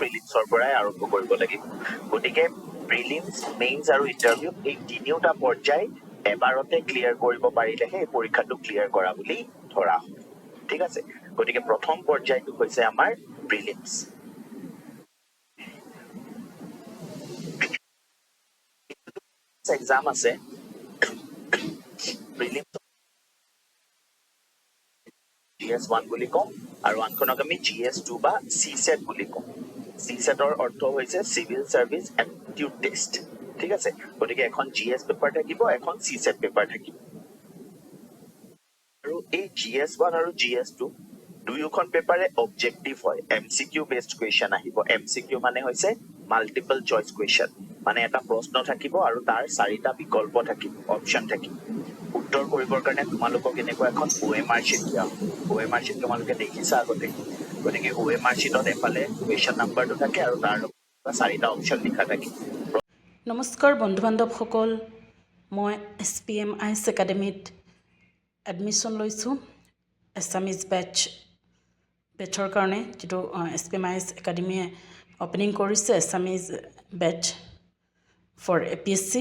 প্ৰিলিমছৰ পৰাই আৰম্ভ কৰিব লাগিব গতিকে প্ৰিলিমছ মেইনছ আৰু ইন্টাৰভিউ এই তিনিওটা পৰ্যায় এবাৰতে ক্লিয়াৰ কৰিব পাৰিলেহে এই পৰীক্ষাটো ক্লিয়াৰ কৰা বুলি ধৰা হয় ঠিক আছে গতিকে প্ৰথম পৰ্যায়টো হৈছে আমাৰ প্ৰিলিমছ এক্সাম আছে প্ৰিলিমছ GS1 বুলি কম আৰু আনখনক আমি GS2 বা CSET বুলি কম CSETৰ অৰ্থ হৈছে সিভিল সাৰ্ভিস এপটিটিউড টেষ্ট ঠিক আছে গতিকে এখন GS পেপাৰ থাকিব এখন CSET পেপাৰ থাকিব আৰু এই GS1 আৰু GS2 দুয়োখন পেপাৰে অবজেক্টিভ হয় MCQ বেসড কোৱেশ্চন আহিব MCQ মানে হৈছে মাল্টিপল চইচ কোৱেশ্চন মানে এটা প্ৰশ্ন থাকিব আৰু তাৰ চাৰিটা বিকল্প থাকিব অপচন থাকিব উত্তৰ কৰিবৰ কাৰণে তোমালোকক এনেকুৱা এখন OMR sheet দিয়া OMR sheet তোমালোকে দেখিছা আগতে গতিকে OMR sheetত এফালে কোৱেশ্চন নাম্বাৰটো থাকে আৰু তাৰ লগত চাৰিটা অপচন লিখা থাকে নমস্কাৰ বন্ধু বান্ধৱসকল মই SPM IS একাডেমীত এডমিশ্যন লৈছোঁ এছামিজ বেটছৰ কাৰণে যেটো SPM IS একাডেমীয়ে ওপেনিং কৰিছে এছামিজ বেটছ ফৰ APSC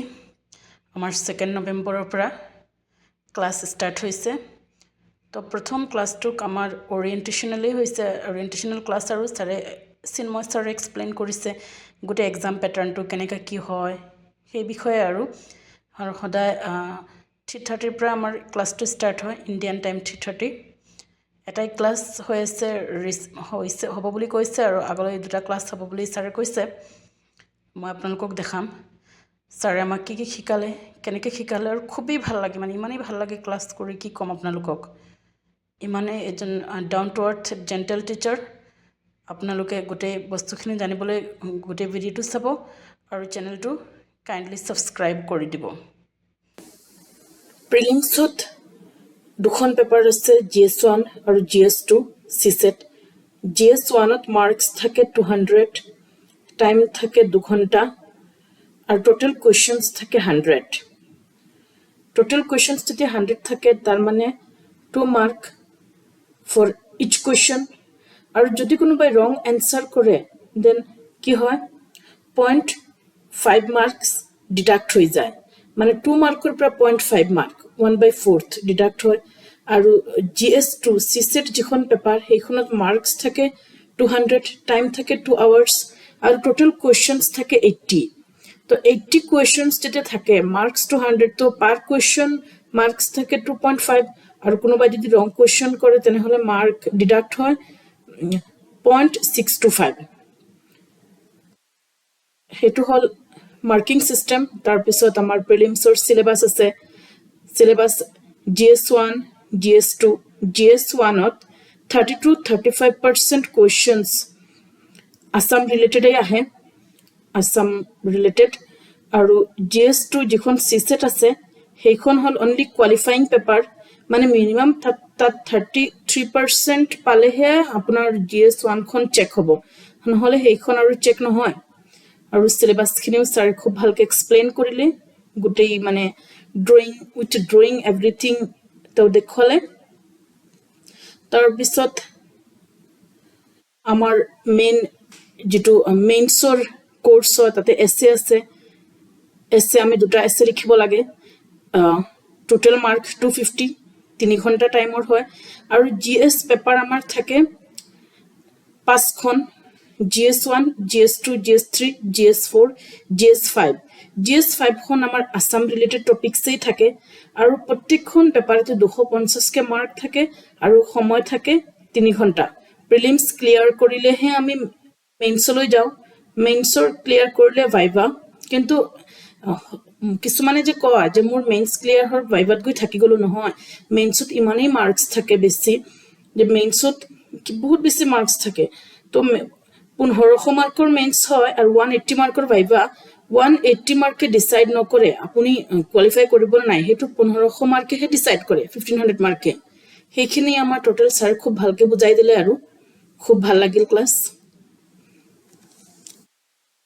আমাৰ 2 নৱেম্বৰৰ পৰা ক্লাছ ষ্টাৰ্ট হৈছে তো প্ৰথম ক্লাছটোক আমাৰ অৰিয়েণ্টেশ্যনেল ক্লাছ আৰু ছাৰে চিন্ময় ছাৰে এক্সপ্লেইন কৰিছে গোটেই এক্সাম পেটাৰ্ণটো কেনেকৈ কি হয় সেই বিষয়ে আৰু সদায় 3:30 পৰা আমাৰ ক্লাছটো ষ্টাৰ্ট হয় ইণ্ডিয়ান টাইম 3:30 এটাই ক্লাছ হৈছে হ'ব বুলি কৈছে আৰু আগলৈ দুটা ক্লাছ হ'ব বুলি ছাৰে কৈছে মই আপোনালোকক দেখাম ছাৰে আমাক কি শিকালে কেনেকৈ শিকালে আৰু খুবেই ভাল লাগে মানে ইমানেই ভাল লাগে ক্লাছ কৰি কি ক'ম আপোনালোকক ইমানে এজন down to earth gentle teacher আপোনালোকে গোটেই বস্তুখিনি জানিবলৈ গোটেই ভিডিঅ'টো চাব আৰু চেনেলটো কাইণ্ডলি ছাবস্ক্ৰাইব কৰি দিব প্ৰিলিমছত দুখন পেপাৰ আছে GS1 আৰু GS2 CSET GS1ত মাৰ্কছ থাকে 200 টাইম থাকে 2 ঘণ্টা আৰু টোটাল কোৱেশ্চনছ থাকে 100 টোটাল কোৱেশ্চনছ যেতিয়া 100 থাকে তাৰ মানে 2 মাৰ্ক ফৰ ইচ কোৱেশ্চন আৰু যদি কোনোবাই ৰং এনসাৰ কৰে দেন কি হয় 0.5 মাৰ্কস ডিডাক্ট হৈ যায় মানে 2 মাৰ্কৰ পৰা 0.5 মাৰ্ক 1/4 ডিডাক্ট হয় আৰু GS2 CSET যিখন পেপাৰ সেইখনত মাৰ্কস থাকে 200 টাইম থাকে 2 আৱাৰ্স আৰু টোটাল কোৱেশ্চনছ থাকে 80 তো 80 কোৱেশ্চনছ যেতিয়া থাকে মাৰ্কস 200 তো পাৰ কোৱেশ্চন মাৰ্কস থাকে 2.5 আৰু কোনোবাই যদি ৰং কোৱেশ্চন কৰে তেনেহলে মাৰ্ক ডিডাক্ট হয় 0.625 হেতু হল মাৰ্কিং সিস্টেম তাৰ পিছত আমাৰ প্ৰিলিমসৰ সিলেবাস আছে syllabus GS1 GS2 GS1ত 30-35% questions Assam related আহে আসাম রিলেটেড আৰু GS2 যিখন CSET আছে সেইখন হল অনলি কোয়ালিফাইং পেপাৰ মানে মিনিমাম 33% পালেহে আপোনাৰ GS1 খন চেক হ'ব নহলে সেইখন আৰু চেক নহয় আৰু সিলেবাস খিনিও স্যাৰ খুব ভালকে এক্সপ্লেইন কৰিলে গুটেই মানে ড্ৰয়িং এভৰিথিং তো দেখলে তাৰ পিছত আমাৰ মেইন যেটো মেইনছৰ কোর্স তাতে এসএ আছে এসএ আমি দুটা এসএ লিখিব লাগে টোটাল মার্ক 250 3 ঘন্টা টাইমৰ হয় আৰু GS পেপাৰ আমাৰ থাকে 5 খন GS1 GS2 GS3 GS4 GS5 GS5 খন আমাৰ আসাম ৰিলেটেড টপিকসই থাকে আৰু প্ৰত্যেকখন পেপাৰতে 250 কে মাৰ্ক থাকে আৰু সময় থাকে 3 ঘন্টা প্ৰিলিমছ ক্লিয়াৰ কৰিলেহে আমি মেইনছলৈ যাও মেইনছৰ ক্লিয়াৰ কৰিলে ভাইবা কিন্তু কিছুমানে যে কয় যে মোৰ মেইনছ ক্লিয়াৰ হৰ ভাইবাত গৈ থাকি গলো নহয় মেইনছত ইমানেই মাৰ্কস থাকে বেছি যে মেইনছত বহুত বেছি মাৰ্কস থাকে তো 1500 মাৰ্কৰ মেইনছ হয় আৰু 180 মাৰ্কৰ ভাইবা 180 মাৰ্কে ডিসাইড নকৰে আপুনি কোৱালিফাই কৰিব নাই হেতু 1500 মাৰ্কেহে ডিসাইড কৰে 1500 মাৰ্কে সেইখিনি আমাৰ টোটাল স্যাৰ খুব ভালকে বুজাই দিলে আৰু খুব ভাল লাগিল ক্লাস